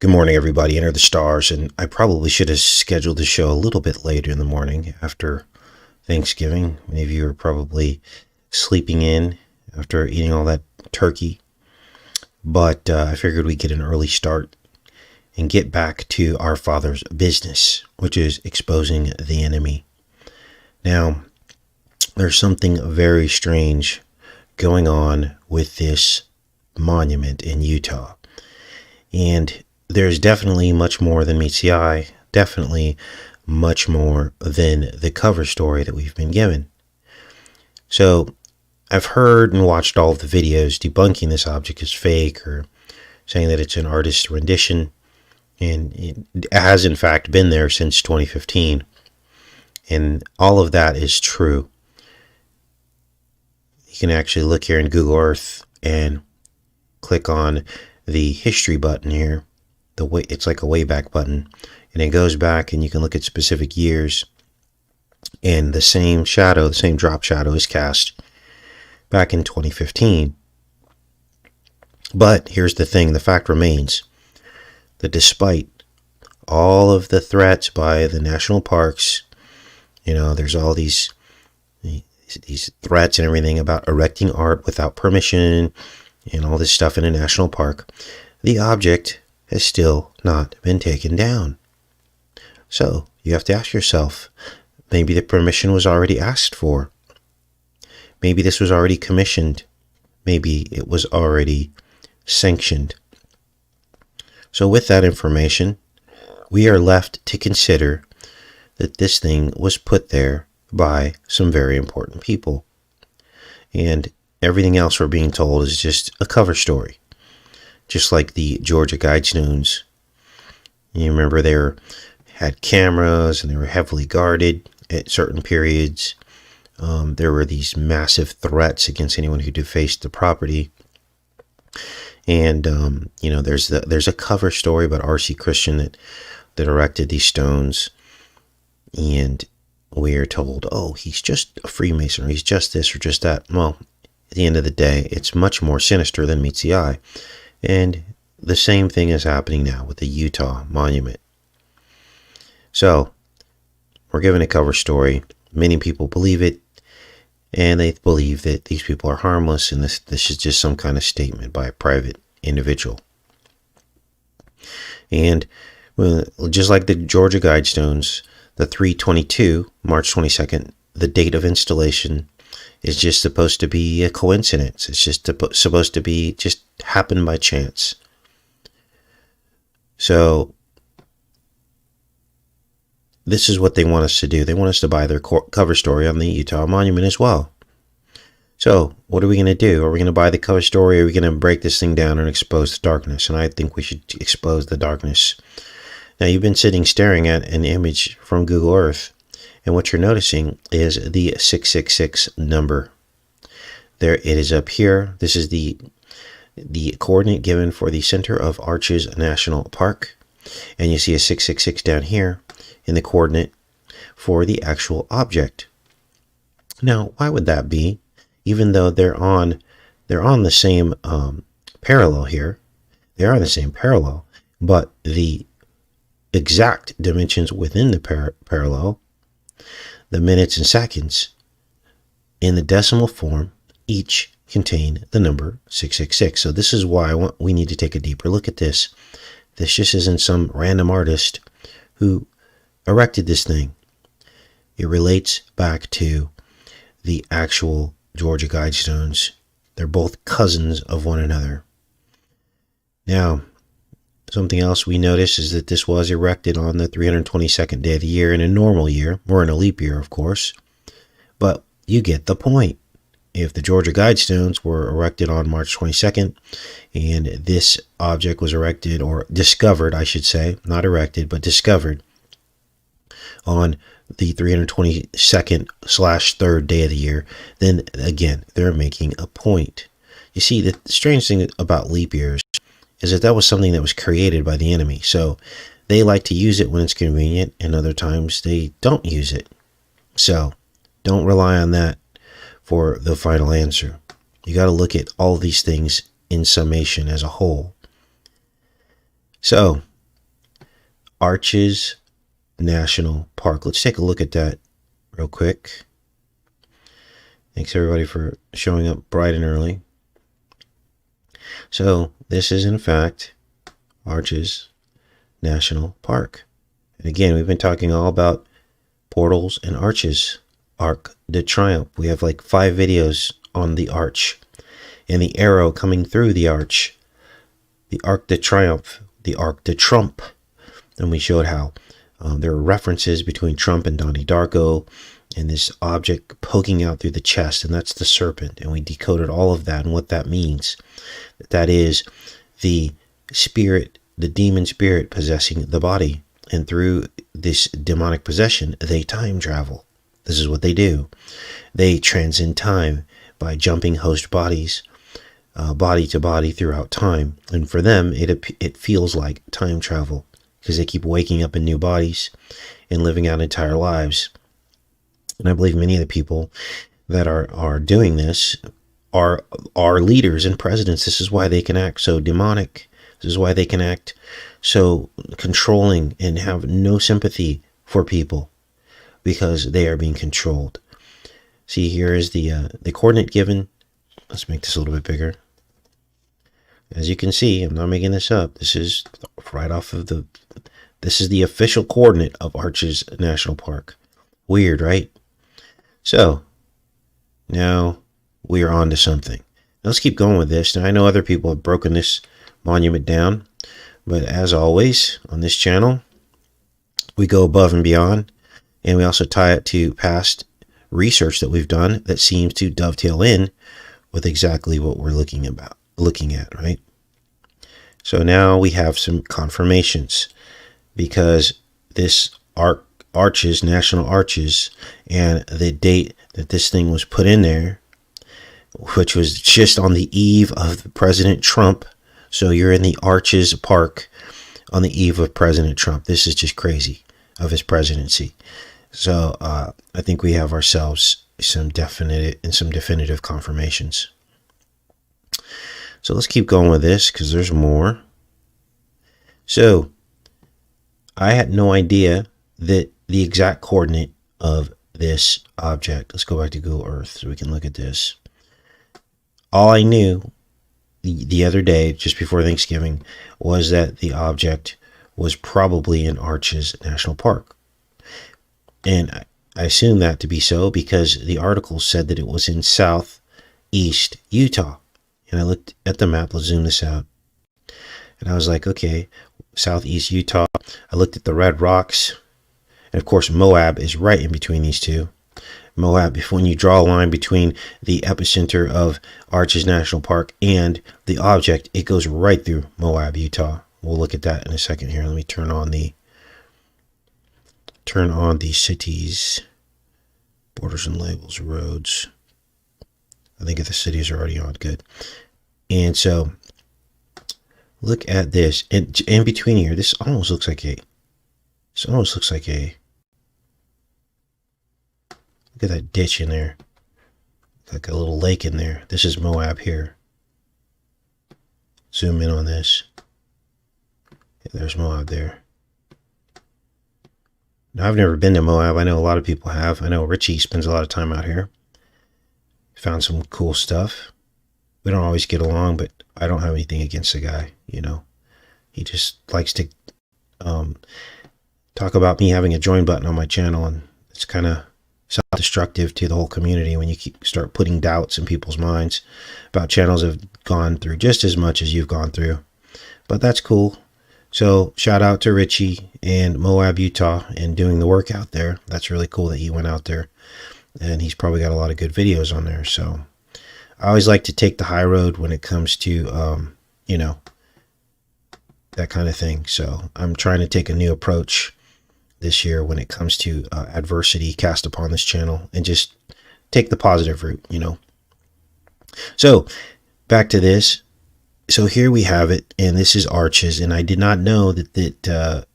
Good morning, everybody. Enter the stars. And I probably should have scheduled the show a little bit later in the morning after Thanksgiving. Many of you are probably sleeping in after eating all that turkey. But I figured we'd get an early start and get back to our Father's business, which is exposing the enemy. Now, there's something very strange going on with this monument in Utah. And there's definitely much more than meets the eye, definitely much more than the cover story that we've been given. So I've heard and watched all of the videos debunking this object as fake or saying that it's an artist's rendition, and it has in fact been there since 2015. And all of that is true. You can actually look here in Google Earth and click on the history button here. It's like a Wayback button, and it goes back and you can look at specific years, and the same drop shadow is cast back in 2015. But here's the thing, the fact remains that despite all of the threats by the national parks, there's all these threats and everything about erecting art without permission and all this stuff in a national park, the object has still not been taken down. So you have to ask yourself, maybe the permission was already asked for. Maybe this was already commissioned. Maybe it was already sanctioned. So with that information, we are left to consider that this thing was put there by some very important people. And everything else we're being told is just a cover story. Just like the Georgia Guidestones. You remember they had cameras and they were heavily guarded at certain periods. There were these massive threats against anyone who defaced the property. And, there's a cover story about R.C. Christian that erected these stones. And we are told, oh, he's just a Freemason, or he's just this or just that. Well, at the end of the day, it's much more sinister than meets the eye. And the same thing is happening now with the Utah monument. So, we're given a cover story. Many people believe it, and they believe that these people are harmless, and this is just some kind of statement by a private individual. And just like the Georgia Guidestones, the 322, March 22nd, the date of installation is just supposed to be a coincidence. It's just supposed to be just happen by chance. So this is what they want us to do. They want us to buy their cover story on the Utah monument as well. So what are we going to do? Are we going to buy the cover story, or are we going to break this thing down and expose the darkness? And I think we should expose the darkness. Now, you've been staring at an image from Google Earth, and what you're noticing is the 666 number. There it is up here. This is the coordinate given for the center of Arches National Park. And you see a 666 down here in the coordinate for the actual object. Now, why would that be? Even though they're on the same parallel here. They are the same parallel, but the exact dimensions within the parallel, the minutes and seconds, in the decimal form, each contain the number 666. So this is why we need to take a deeper look at this. This just isn't some random artist who erected this thing. It relates back to the actual Georgia Guidestones. They're both cousins of one another. Now, something else we notice is that this was erected on the 322nd day of the year in a normal year. We're in a leap year, of course. But you get the point. If the Georgia Guidestones were erected on March 22nd, and this object was erected, or discovered, I should say, not erected, but discovered on the 322nd/3rd day of the year, then again, they're making a point. You see, the strange thing about leap years is that was something that was created by the enemy. So they like to use it when it's convenient, and other times they don't use it. So don't rely on that for the final answer. You got to look at all these things in summation as a whole. So Arches National Park. Let's take a look at that real quick. Thanks everybody for showing up bright and early. So this is in fact Arches National Park. And again, we've been talking all about portals and arches. Arc de Triomphe. We have like 5 videos on the arch and the arrow coming through the arch. The Arc de Triomphe, the Arc de Trump. And we showed how there are references between Trump and Donnie Darko and this object poking out through the chest, and that's the serpent. And we decoded all of that and what that means. That is the spirit, the demon spirit possessing the body. And through this demonic possession, they time travel. This is what they do. They transcend time by jumping host bodies, body to body throughout time. And for them, it feels like time travel because they keep waking up in new bodies and living out entire lives. And I believe many of the people that are doing this are leaders and presidents. This is why they can act so demonic. This is why they can act so controlling and have no sympathy for people, because they are being controlled. See, here is the coordinate given. Let's make this a little bit bigger. As you can see, I'm not making this up. This is right off of this is the official coordinate of Arches National Park. Weird, right? So now we are on to something. Now let's keep going with this. Now I know other people have broken this monument down, but as always on this channel, we go above and beyond, and we also tie it to past research that we've done that seems to dovetail in with exactly what we're looking at, right? So now we have some confirmations, because this Arches, National Arches, and the date that this thing was put in there, which was just on the eve of President Trump. So you're in the Arches Park on the eve of President Trump. This is just crazy, of his presidency. So I think we have ourselves some definitive confirmations. So let's keep going with this, because there's more. So I had no idea that the exact coordinate of this object. Let's go back to Google Earth so we can look at this. All I knew the other day, just before Thanksgiving, was that the object was probably in Arches National Park. And I assume that to be so because the article said that it was in southeast Utah. And I looked at the map. Let's zoom this out. And I was like, okay, southeast Utah. I looked at the red rocks. And of course, Moab is right in between these two. Moab, when you draw a line between the epicenter of Arches National Park and the object, it goes right through Moab, Utah. We'll look at that in a second here. Let me turn on the cities, borders and labels, roads. I think if the cities are already on, good. And so look at this. And in between here, this almost looks like a look at that ditch in there. Like a little lake in there. This is Moab here. Zoom in on this. Yeah, there's Moab there. Now, I've never been to Moab. I know a lot of people have. I know Richie spends a lot of time out here. Found some cool stuff. We don't always get along, but I don't have anything against the guy, you know. He just likes to talk about me having a join button on my channel, and it's kind of self-destructive to the whole community when you start putting doubts in people's minds about channels that have gone through just as much as you've gone through. But that's cool. So shout out to Richie and Moab, Utah, and doing the work out there. That's really cool that he went out there, and he's probably got a lot of good videos on there. So I always like to take the high road when it comes to you know, that kind of thing. So I'm trying to take a new approach this year when it comes to adversity cast upon this channel, and just take the positive route, you know. So back to this. So here we have it, and this is Arches, and I did not know that the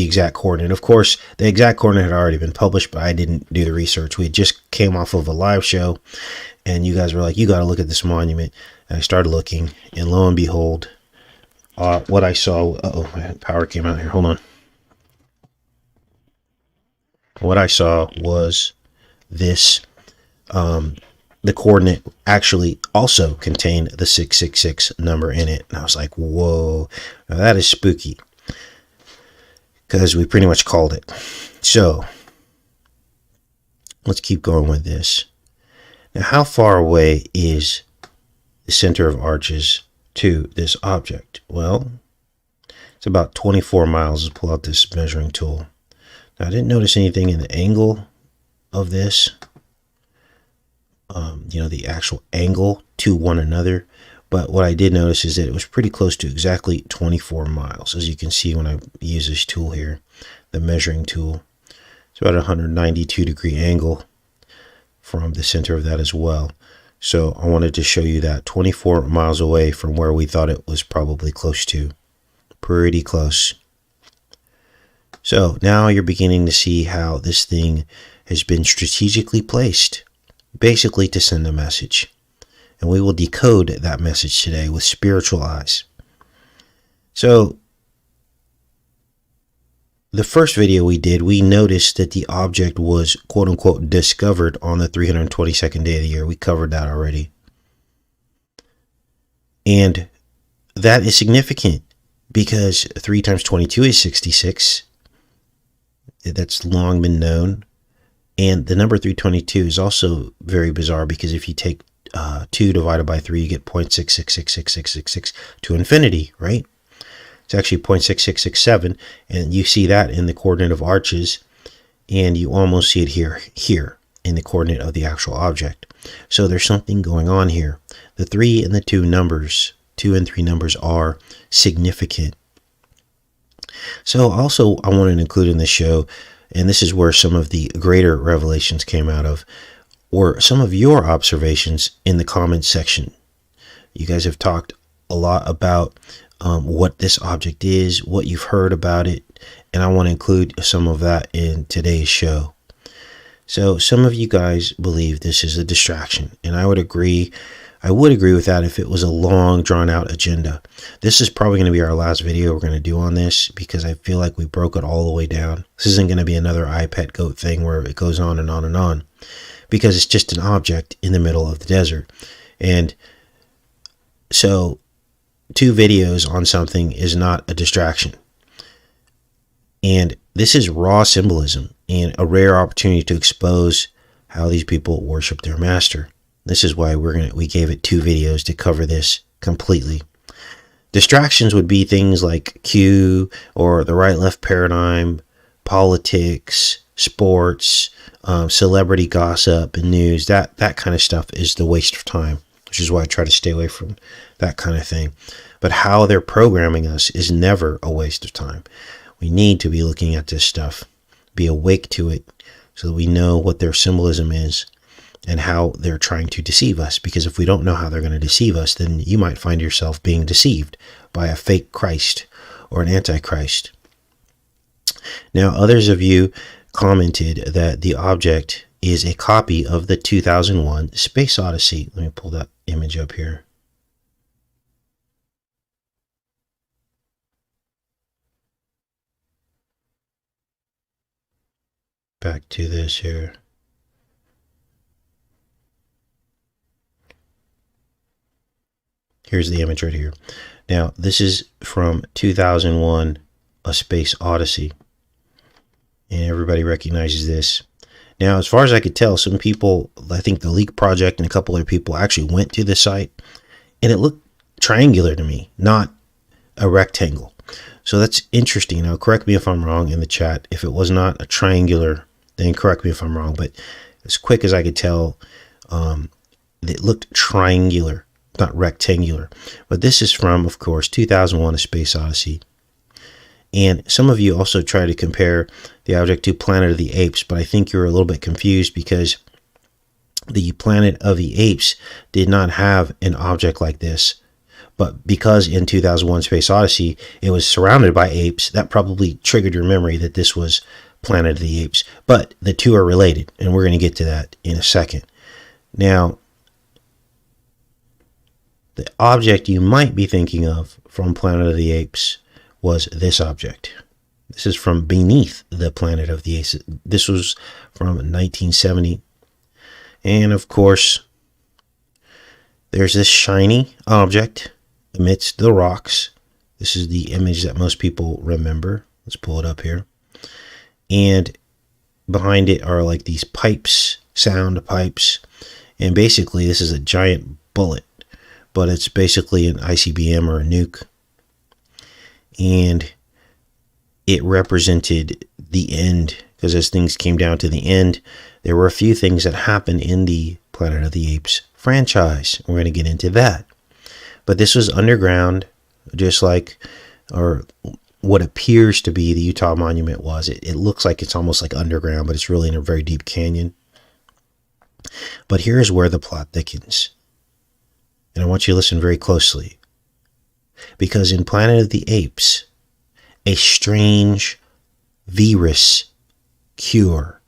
exact coordinate. Of course, the exact coordinate had already been published, but I didn't do the research. We just came off of a live show, and you guys were like, you got to look at this monument. And I started looking, and lo and behold, what I saw, my power came out here. Hold on. what I saw was this, the coordinate actually also contained the 666 number in it. And I was like, whoa, now that is spooky, because we pretty much called it. So let's keep going with this. Now, how far away is the center of arches to this object? Well, it's about 24 miles. Let's pull out this measuring tool. Now, I didn't notice anything in the angle of this, the actual angle to one another. But what I did notice is that it was pretty close to exactly 24 miles. As you can see when I use this tool here, the measuring tool, it's about a 192-degree angle from the center of that as well. So I wanted to show you that 24 miles away from where we thought it was probably close to. Pretty close. So now you're beginning to see how this thing has been strategically placed, basically to send a message. And we will decode that message today with spiritual eyes. So the first video we did, we noticed that the object was quote unquote discovered on the 322nd day of the year. We covered that already. And that is significant because 3 times 22 is 66. That's long been known. And the number 322 is also very bizarre because if you take 2 divided by 3, you get 0.6666666 to infinity, right? It's actually 0.6667, and you see that in the coordinate of arches, and you almost see it here in the coordinate of the actual object. So there's something going on here. The 3 and the 2 numbers, 2 and 3 numbers are significant. So also I wanted to include in this show, and this is where some of the greater revelations came out of, or some of your observations in the comments section. You guys have talked a lot about what this object is, what you've heard about it, and I want to include some of that in today's show. So some of you guys believe this is a distraction, and I would agree with that if it was a long drawn out agenda. This is probably going to be our last video we're going to do on this because I feel like we broke it all the way down. This isn't going to be another iPet goat thing where it goes on and on and on, because it's just an object in the middle of the desert. And so 2 videos on something is not a distraction. And this is raw symbolism and a rare opportunity to expose how these people worship their master. This is why we gave it 2 videos to cover this completely. Distractions would be things like Q or the right-left paradigm, politics, sports, celebrity gossip and news. That kind of stuff is the waste of time, which is why I try to stay away from that kind of thing. But how they're programming us is never a waste of time. We need to be looking at this stuff, be awake to it, so that we know what their symbolism is and how they're trying to deceive us. Because if we don't know how they're going to deceive us, then you might find yourself being deceived by a fake Christ or an antichrist. Now, others of you commented that the object is a copy of the 2001 Space Odyssey. Let me pull that image up here. Back to this here. Here's the image right here. Now, this is from 2001, A Space Odyssey. And everybody recognizes this. Now, as far as I could tell, some people, I think the Leak Project and a couple other people actually went to the site, and it looked triangular to me, not a rectangle. So that's interesting. Now, correct me if I'm wrong in the chat. If it was not a triangular, then correct me if I'm wrong. But as quick as I could tell, it looked triangular, not rectangular. But this is from, of course, 2001: A Space Odyssey. And some of you also try to compare the object to Planet of the Apes, but I think you're a little bit confused because the Planet of the Apes did not have an object like this. But because in 2001: Space Odyssey, it was surrounded by apes, that probably triggered your memory that this was Planet of the Apes. But the two are related, and we're going to get to that in a second. Now, the object you might be thinking of from Planet of the Apes was this object. This is from Beneath the Planet of the Apes. This was from 1970. And of course, there's this shiny object amidst the rocks. This is the image that most people remember. Let's pull it up here. And behind it are like these pipes, sound pipes. And basically, this is a giant bullet, but it's basically an ICBM or a nuke. And it represented the end, because as things came down to the end, there were a few things that happened in the Planet of the Apes franchise. We're going to get into that. But this was underground, just like, or what appears to be the Utah Monument was. It looks like it's almost like underground, but it's really in a very deep canyon. But here's where the plot thickens. And I want you to listen very closely. Because in Planet of the Apes, a strange virus cure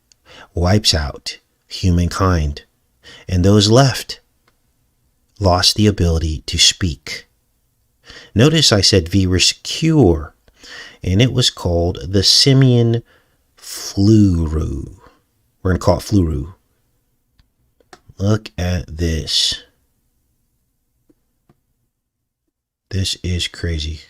wipes out humankind. And those left lost the ability to speak. Notice I said virus cure. And it was called the simian flu. We're going to call it flu. Look at this. This is crazy.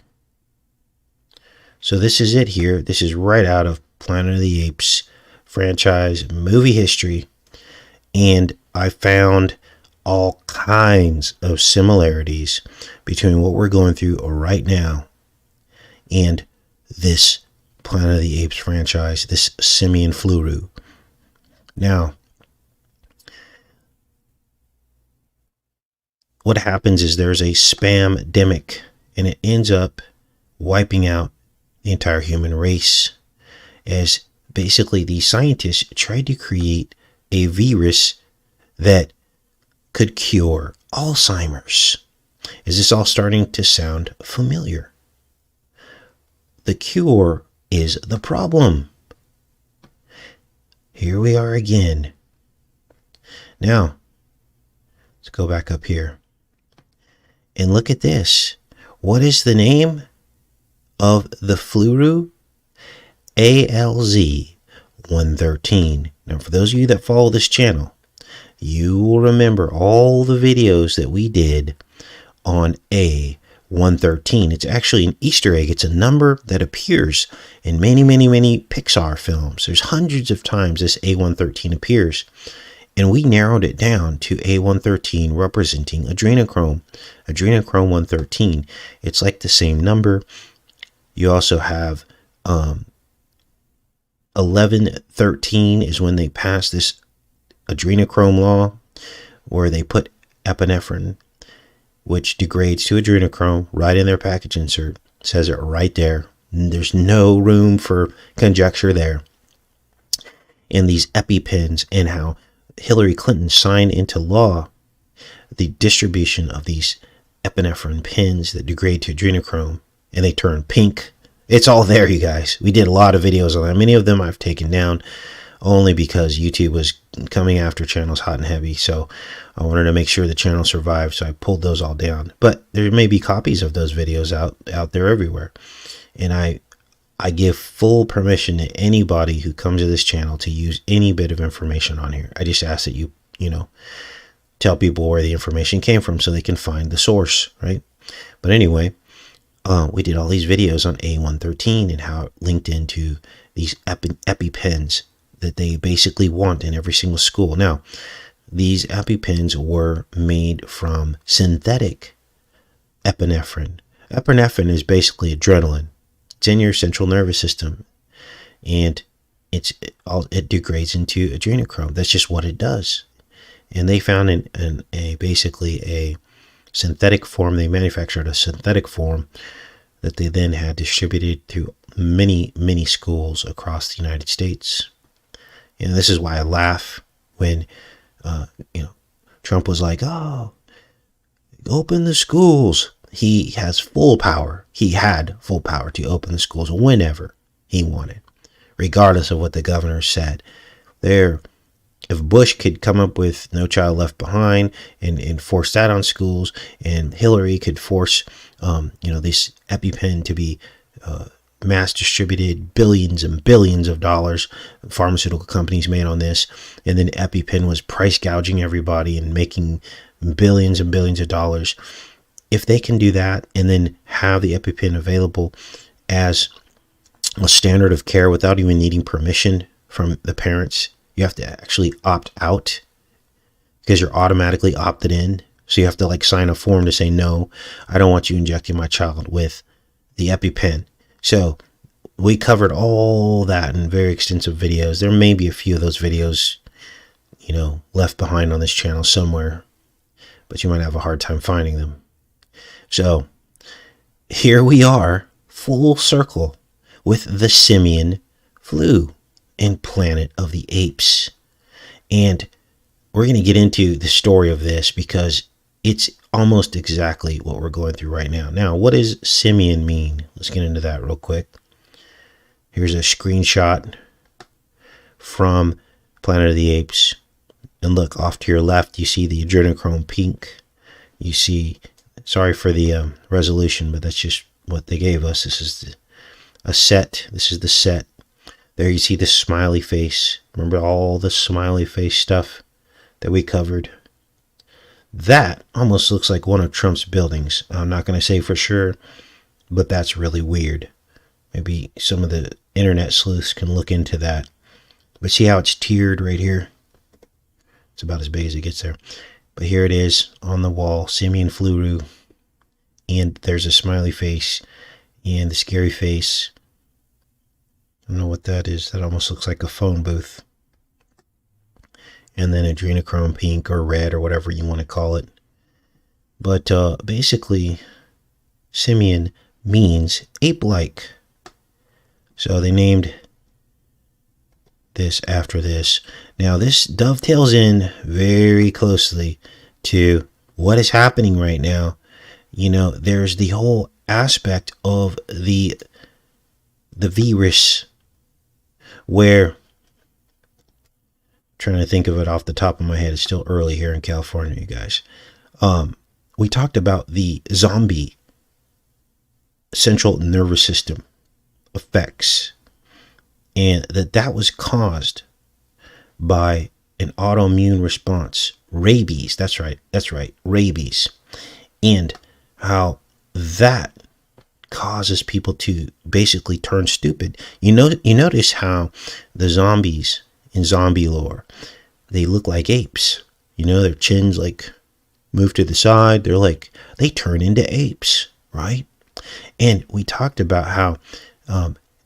So this is it here. This is right out of Planet of the Apes franchise movie history. And I found all kinds of similarities between what we're going through right now and this Planet of the Apes franchise, this simian flu. Now, what happens is there's a spam-demic, and it ends up wiping out the entire human race, as basically these scientists tried to create a virus that could cure Alzheimer's. Is this all starting to sound familiar? The cure is the problem. Here we are again. Now, let's go back up here. And look at this. What is the of the flu? ALZ-113. Now, for those of you that follow this channel, you will remember all the videos that we did on A113. It's actually an Easter egg. It's a number that appears in many, many, many Pixar films. There's hundreds of times this A113 appears. And we narrowed it down to A113 representing adrenochrome. Adrenochrome 113. It's like the same number. You also have 1113 is when they passed this adrenochrome law, where they put epinephrine, which degrades to adrenochrome, right in their package insert. It says it right there. There's no room for conjecture there. And these EpiPens, and how Hillary Clinton signed into law the distribution of these epinephrine pins that degrade to adrenochrome, and they turn pink. It's all there, you guys. We did a lot of videos on that. Many of them I've taken down only because YouTube was coming after channels hot and heavy. So I wanted to make sure the channel survived, so I pulled those all down. But there may be copies of those videos out there everywhere. And I give full permission to anybody who comes to this channel to use any bit of information on here. I just ask that you tell people where the information came from so they can find the source, right? But anyway, we did all these videos on A113 and how it linked into these EpiPens that they basically want in every single school. Now, these EpiPens were made from synthetic epinephrine. Epinephrine is basically adrenaline. It's in your central nervous system, and it degrades into adrenochrome. That's just what it does. And they found basically a synthetic form. They manufactured a synthetic form that they then had distributed to many, many schools across the United States. And this is why I laugh when, Trump was like, "Oh, open the schools." He has full power. He had full power to open the schools whenever he wanted, regardless of what the governor said. If Bush could come up with No Child Left Behind and force that on schools, and Hillary could force, this EpiPen to be mass distributed, billions and billions of dollars pharmaceutical companies made on this. And then EpiPen was price gouging everybody and making billions and billions of dollars. If they can do that and then have the EpiPen available as a standard of care without even needing permission from the parents, you have to actually opt out because you're automatically opted in. So you have to like sign a form to say, no, I don't want you injecting my child with the EpiPen. So we covered all that in very extensive videos. There may be a few of those videos, left behind on this channel somewhere, but you might have a hard time finding them. So here we are, full circle with the simian flu in Planet of the Apes. And we're going to get into the story of this because it's almost exactly what we're going through right now. Now, what does simian mean? Let's get into that real quick. Here's a screenshot from Planet of the Apes. And look, off to your left, you see the adrenochrome pink. You see, sorry for the resolution, but that's just what they gave us. This is a set. This is the set. There you see the smiley face. Remember all the smiley face stuff that we covered? That almost looks like one of Trump's buildings. I'm not going to say for sure, but that's really weird. Maybe some of the internet sleuths can look into that. But see how it's tiered right here? It's about as big as it gets there. But here it is on the wall, simian flu, and there's a smiley face and the scary face. I don't know what that is. That almost looks like a phone booth. And then adrenochrome pink or red or whatever you want to call it. But basically, simian means ape-like. So they named this after this. Now this dovetails in very closely to what is happening right now. There's the whole aspect of the virus where, trying to think of it off the top of my head, it's still early here in California, you guys. We talked about the zombie central nervous system effects, and that was caused by an autoimmune response, rabies. That's right, rabies, and how that causes people to basically turn stupid. You notice how the zombies in zombie lore, they look like apes. Their chins like move to the side. They turn into apes, right? And we talked about how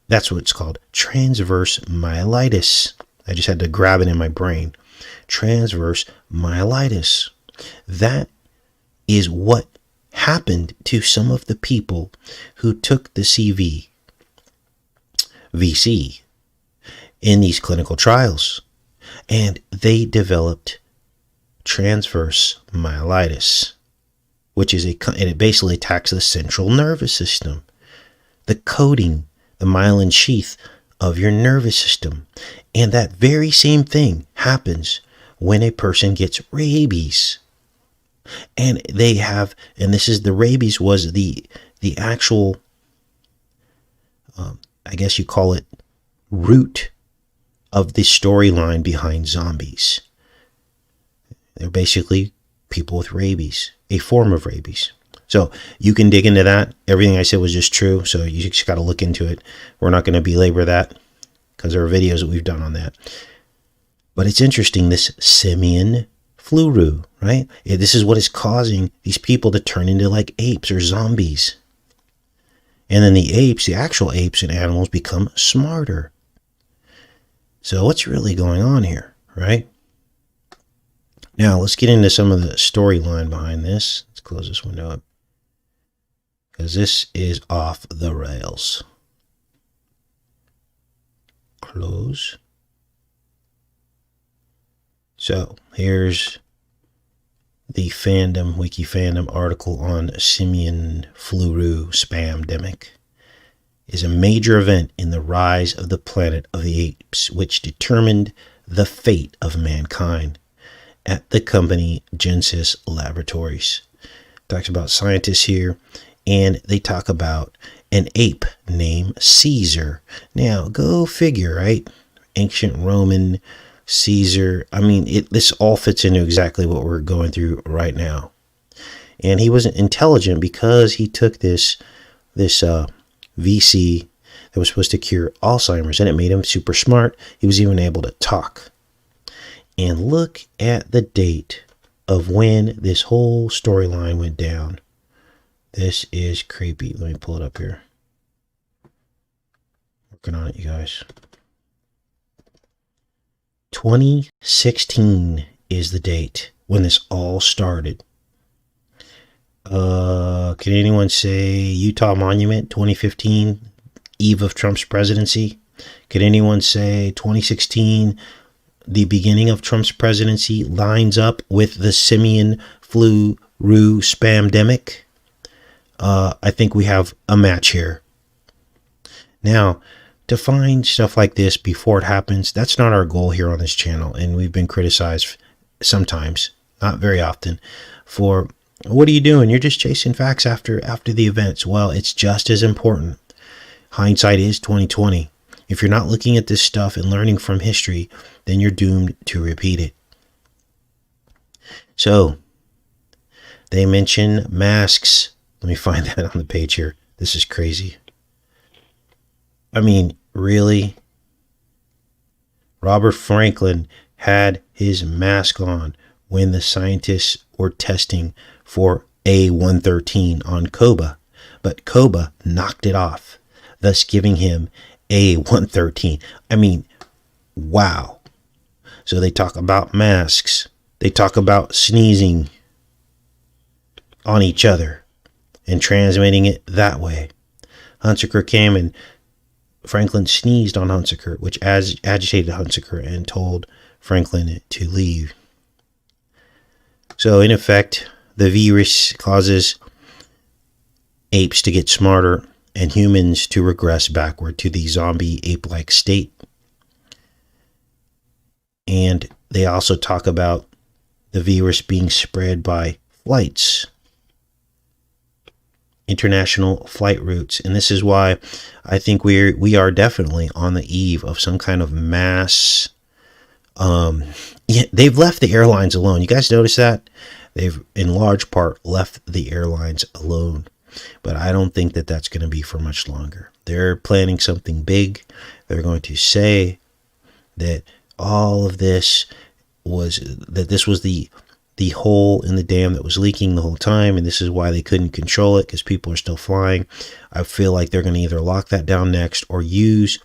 that's what it's called, transverse myelitis. I just had to grab it in my brain. Transverse myelitis. That is what happened to some of the people who took the VC in these clinical trials, and they developed transverse myelitis, which is and it basically attacks the central nervous system, the coating, the myelin sheath of your nervous system. And that very same thing happens when a person gets rabies. And this is the rabies was the actual, I guess you call it, root of the storyline behind zombies. They're basically people with rabies, a form of rabies. So you can dig into that. Everything I said was just true, so you just got to look into it. We're not going to belabor that because there are videos that we've done on that. But it's interesting, this simian flu, right? This is what is causing these people to turn into like apes or zombies. And then the apes, the actual apes and animals, become smarter. So what's really going on here, right? Now let's get into some of the storyline behind this. Let's close this window up, because this is off the rails. Close. So here's the wiki fandom article on simian flu spamdemic. Is a major event in the rise of the Planet of the Apes, which determined the fate of mankind at the company Genesis Laboratories. Talks about scientists here, and they talk about an ape named Caesar. Now, go figure, right? Ancient Roman, Caesar. I mean, this all fits into exactly what we're going through right now. And he wasn't intelligent because he took this VC that was supposed to cure Alzheimer's, and it made him super smart. He was even able to talk. And look at the date of when this whole storyline went down. This is creepy. Let me pull it up here. Working on it, you guys. 2016 is the date when this all started. Can anyone say Utah Monument 2015, eve of Trump's presidency? Could anyone say 2016, the beginning of Trump's presidency, lines up with the simian flu spamdemic? I think we have a match here. Now, to find stuff like this before it happens, that's not our goal here on this channel, and we've been criticized sometimes, not very often, for what are you doing? You're just chasing facts after the events. Well, it's just as important. Hindsight is 2020. If you're not looking at this stuff and learning from history, then you're doomed to repeat it. So, they mention masks. Let me find that on the page here. This is crazy. I mean, really? Robert Franklin had his mask on when the scientists were testing for A113 on Koba, but Koba knocked it off, thus giving him A113. I mean, wow. So they talk about masks. They talk about sneezing on each other and transmitting it that way. Hunsaker came and Franklin sneezed on Hunsaker, which agitated Hunsaker and told Franklin to leave. So in effect, the virus causes apes to get smarter and humans to regress backward to the zombie ape-like state. And they also talk about the virus being spread by flights, international flight routes. And this is why I think we are definitely on the eve of some kind of mass. They've left the airlines alone. You guys notice that? They've in large part left the airlines alone. But I don't think that that's going to be for much longer. They're planning something big. They're going to say that all of this was the hole in the dam that was leaking the whole time, and this is why they couldn't control it, because people are still flying. I feel like they're going to either lock that down next or use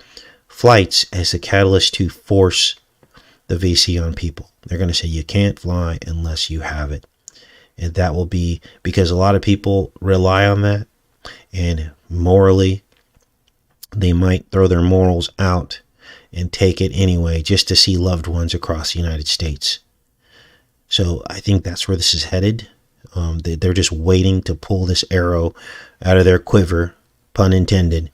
flights as a catalyst to force the VC on people. They're going to say you can't fly unless you have it. And that will be because a lot of people rely on that, and morally they might throw their morals out and take it anyway just to see loved ones across the United States. So I think that's where this is headed. They're just waiting to pull this arrow out of their quiver, pun intended,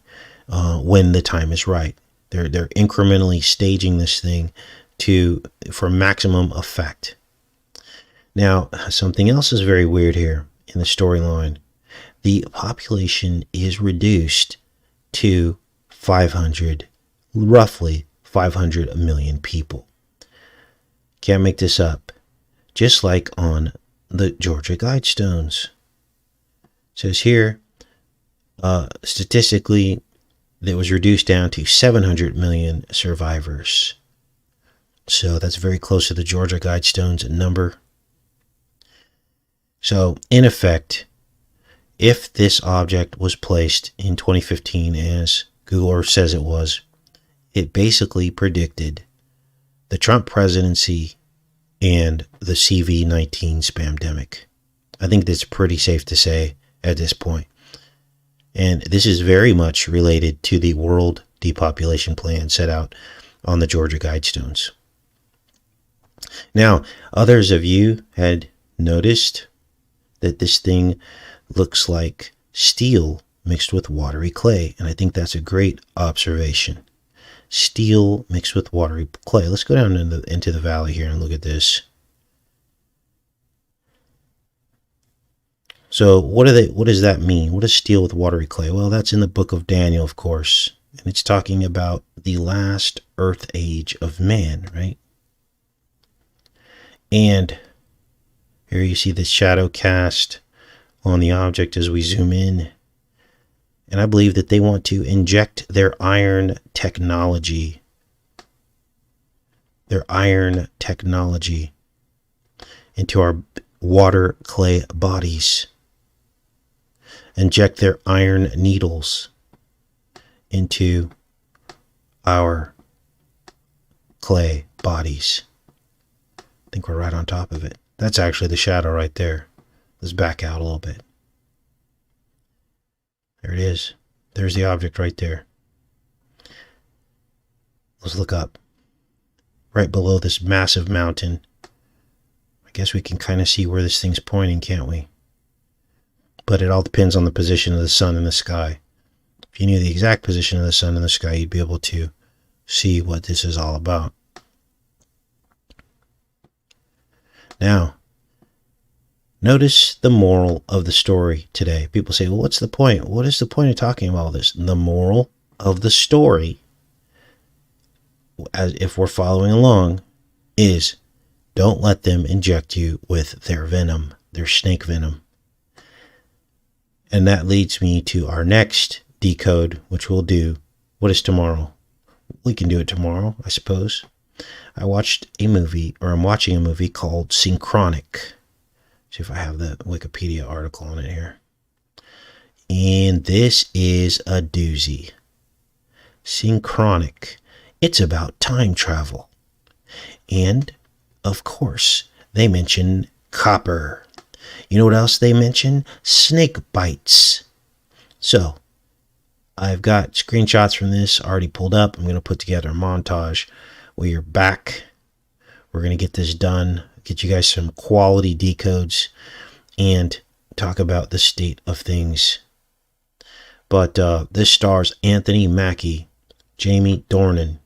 when the time is right. They're incrementally staging this thing for maximum effect. Now, something else is very weird here in the storyline. The population is reduced to roughly 500 million people. Can't make this up. Just like on the Georgia Guidestones. It says here, statistically, it was reduced down to 700 million survivors. So that's very close to the Georgia Guidestones number. So, in effect, if this object was placed in 2015 as Google Earth says it was, it basically predicted the Trump presidency and the CV-19 spamdemic. I think that's pretty safe to say at this point. And this is very much related to the world depopulation plan set out on the Georgia Guidestones. Now, others of you had noticed that this thing looks like steel mixed with watery clay. And I think that's a great observation. Steel mixed with watery clay. Let's go down into the valley here and look at this. So what does that mean? What does steel with watery clay? Well, that's in the book of Daniel, of course. And it's talking about the last earth age of man, right? And here you see the shadow cast on the object as we zoom in. And I believe that they want to inject their iron technology into our water clay bodies. Inject their iron needles into our clay bodies. I think we're right on top of it. That's actually the shadow right there. Let's back out a little bit. There it is. There's the object right there. Let's look up. Right below this massive mountain. I guess we can kind of see where this thing's pointing, can't we? But it all depends on the position of the sun in the sky. If you knew the exact position of the sun in the sky, you'd be able to see what this is all about. Now, notice the moral of the story today. People say, well, what's the point? What is the point of talking about all this? The moral of the story, as if we're following along, is don't let them inject you with their venom, their snake venom. And that leads me to our next decode, which we'll do. What is tomorrow? We can do it tomorrow, I suppose. I'm watching a movie called Synchronic. See if I have the Wikipedia article on it here. And this is a doozy. Synchronic. It's about time travel. And, of course, they mention copper. You know what else they mention? Snake bites. So, I've got screenshots from this already pulled up. I'm going to put together a montage. We are back. We're going to get this done. Get you guys some quality decodes and talk about the state of things. But this stars Anthony Mackie, Jamie Dornan.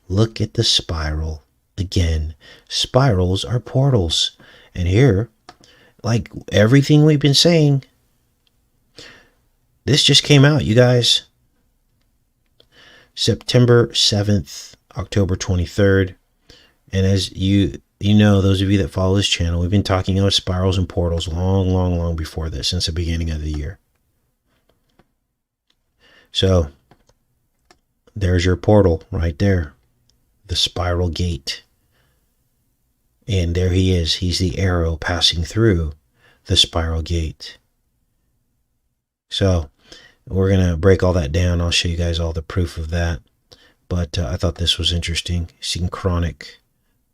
Look at the spiral again. Spirals are portals. And here, like everything we've been saying, this just came out, you guys. September 7th, October 23rd. And as you know, those of you that follow this channel, we've been talking about spirals and portals long before this, since the beginning of the year. So, there's your portal right there. The spiral gate. And there he is. He's the arrow passing through the spiral gate. So, we're going to break all that down. I'll show you guys all the proof of that. But I thought this was interesting. Synchronic.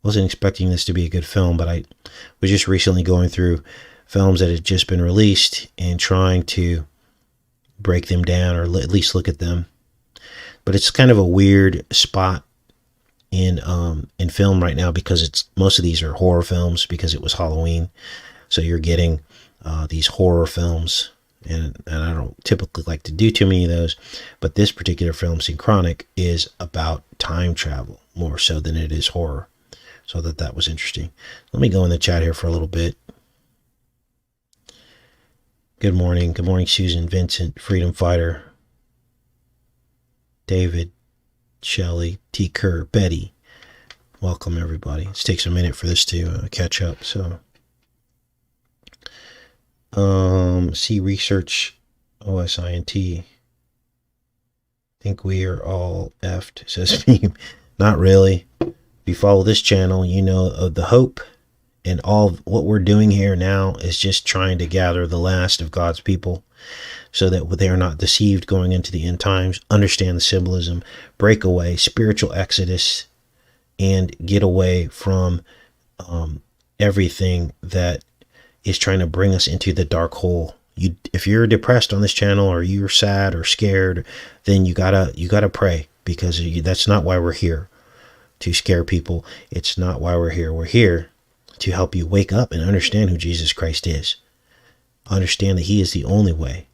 Wasn't expecting this to be a good film, but I was just recently going through films that had just been released and trying to break them down or at least look at them. But it's kind of a weird spot in film right now because most of these are horror films because it was Halloween. So you're getting these horror films, and I don't typically like to do too many of those, but this particular film, Synchronic, is about time travel more so than it is horror. So that was interesting. Let me go in the chat here for a little bit. Good morning. Good morning, Susan, Vincent, Freedom Fighter, David, Shelley, T. Kerr, Betty. Welcome, everybody. It takes a minute for this to catch up. So, see research, OSINT. Think we are all effed, says me. Not really. If you follow this channel, you know of the hope, and all what we're doing here now is just trying to gather the last of God's people so that they are not deceived going into the end times, understand the symbolism, break away, spiritual exodus, and get away from everything that is trying to bring us into the dark hole. If you're depressed on this channel, or you're sad or scared, then you gotta pray, because that's not why we're here, to scare people. It's not why we're here. We're here to help you wake up and understand who Jesus Christ is. Understand that he is the only way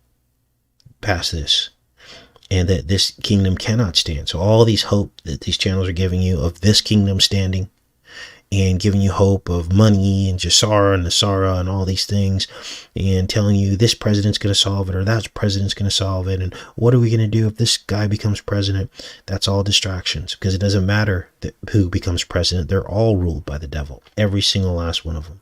past this, and that this kingdom cannot stand. So all these hope that these channels are giving you of this kingdom standing and giving you hope of money and Jasara and Nasara and all these things, and telling you this president's going to solve it or that president's going to solve it, and what are we going to do if this guy becomes president? That's all distractions, because it doesn't matter who becomes president. They're all ruled by the devil, every single last one of them.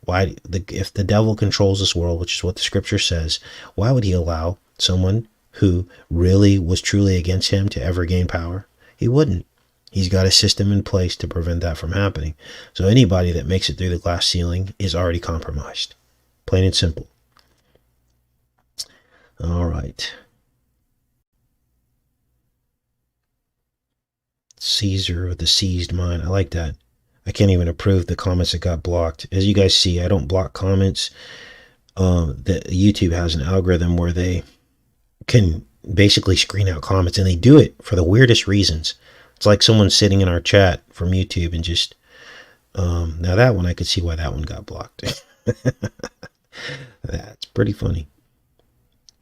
Why, if the devil controls this world, which is what the scripture says, why would he allow someone who really was truly against him to ever gain power? He wouldn't. He's got a system in place to prevent that from happening. So anybody that makes it through the glass ceiling is already compromised. Plain and simple. All right. Caesar with the seized mind. I like that. I can't even approve the comments that got blocked. As you guys see, I don't block comments. That YouTube has an algorithm where they can basically screen out comments, and they do it for the weirdest reasons. It's like someone sitting in our chat from YouTube and just, now that one, I could see why that one got blocked. That's pretty funny.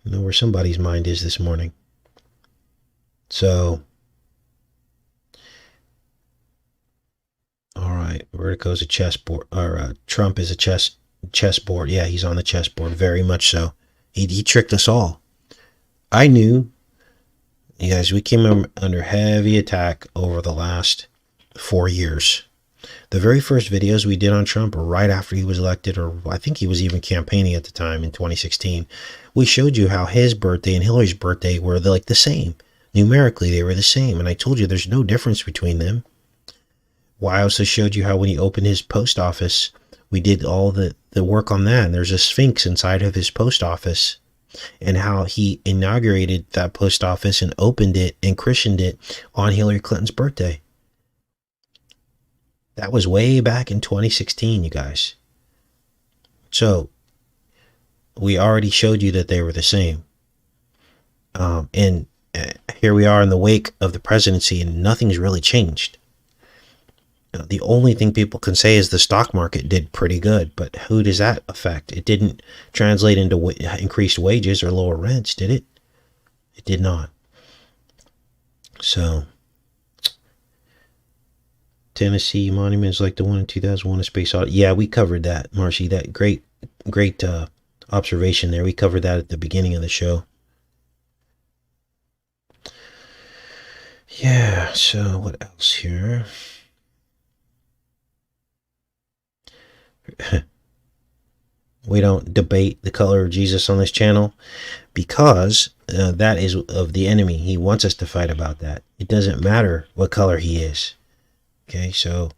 I know where somebody's mind is this morning. So, all right, Vertico's a chessboard, or Trump is a chessboard. Yeah, he's on the chessboard, very much so. He tricked us all. I knew. You guys, we came under heavy attack over the last 4 years. The very first videos we did on Trump were right after he was elected, or I think he was even campaigning at the time in 2016. We showed you how his birthday and Hillary's birthday were like the same. Numerically, they were the same. And I told you there's no difference between them. Well, I also showed you how when he opened his post office, we did all the work on that. And there's a sphinx inside of his post office. And how he inaugurated that post office and opened it and christened it on Hillary Clinton's birthday. That was way back in 2016, you guys. So we already showed you that they were the same. And here we are in the wake of the presidency, and nothing's really changed. The only thing people can say is the stock market did pretty good, but who does that affect? It didn't translate into increased wages or lower rents, did it? It did not. So, Tennessee monuments like the one in 2001, A Space Odyssey. Yeah, we covered that, Marcy. That great observation there. We covered that at the beginning of the show. Yeah, so what else here? We don't debate the color of Jesus on this channel because that is of the enemy. He wants us to fight about that. It doesn't matter what color he is. Okay, so,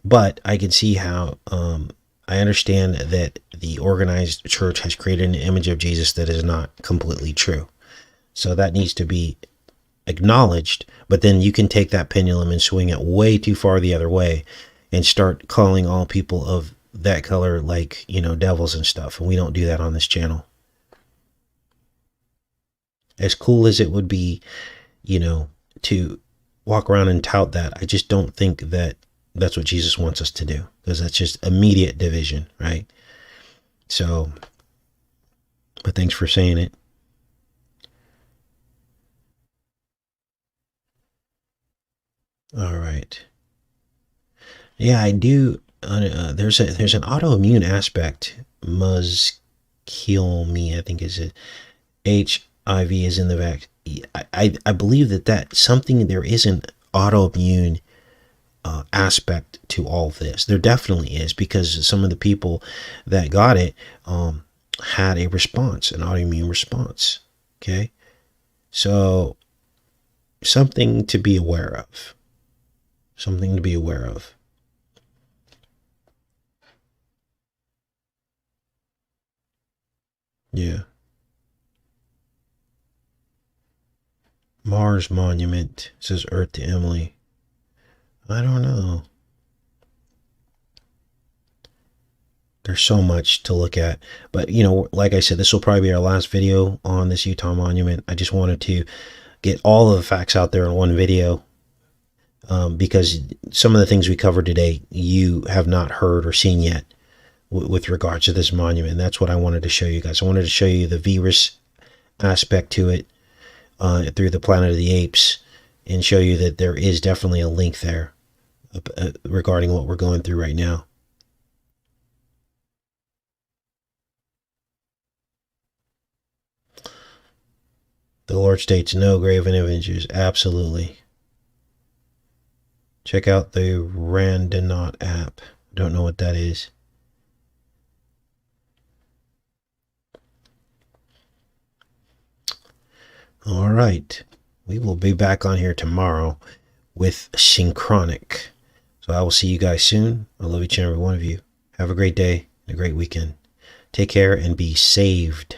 but I can see how, I understand that the organized church has created an image of Jesus that is not completely true. So that needs to be acknowledged, but then you can take that pendulum and swing it way too far the other way and start calling all people of that color like, devils and stuff. And we don't do that on this channel. As cool as it would be, to walk around and tout that, I just don't think that that's what Jesus wants us to do, because that's just immediate division, right? So, but thanks for saying it. All right. Yeah, I do. There's an autoimmune aspect. Muskilme, I think is it. HIV is in the vaccine. I believe that something, there is an autoimmune aspect to all this. There definitely is, because some of the people that got it had a response, an autoimmune response. Okay, so something to be aware of. Something to be aware of. Yeah. Mars monument, says Earth to Emily. I don't know. There's so much to look at. But, like I said, this will probably be our last video on this Utah monument. I just wanted to get all of the facts out there in one video, because some of the things we covered today you have not heard or seen yet with regards to this monument. And that's what I wanted to show you guys. I wanted to show you the virus aspect to it through the Planet of the Apes, and show you that there is definitely a link there. regarding what we're going through right now. The Lord states no graven images. Absolutely. Check out the Randonaught app. Don't know what that is. All right. We will be back on here tomorrow with Synchronic. So I will see you guys soon. I love each and every one of you. Have a great day and a great weekend. Take care and be saved.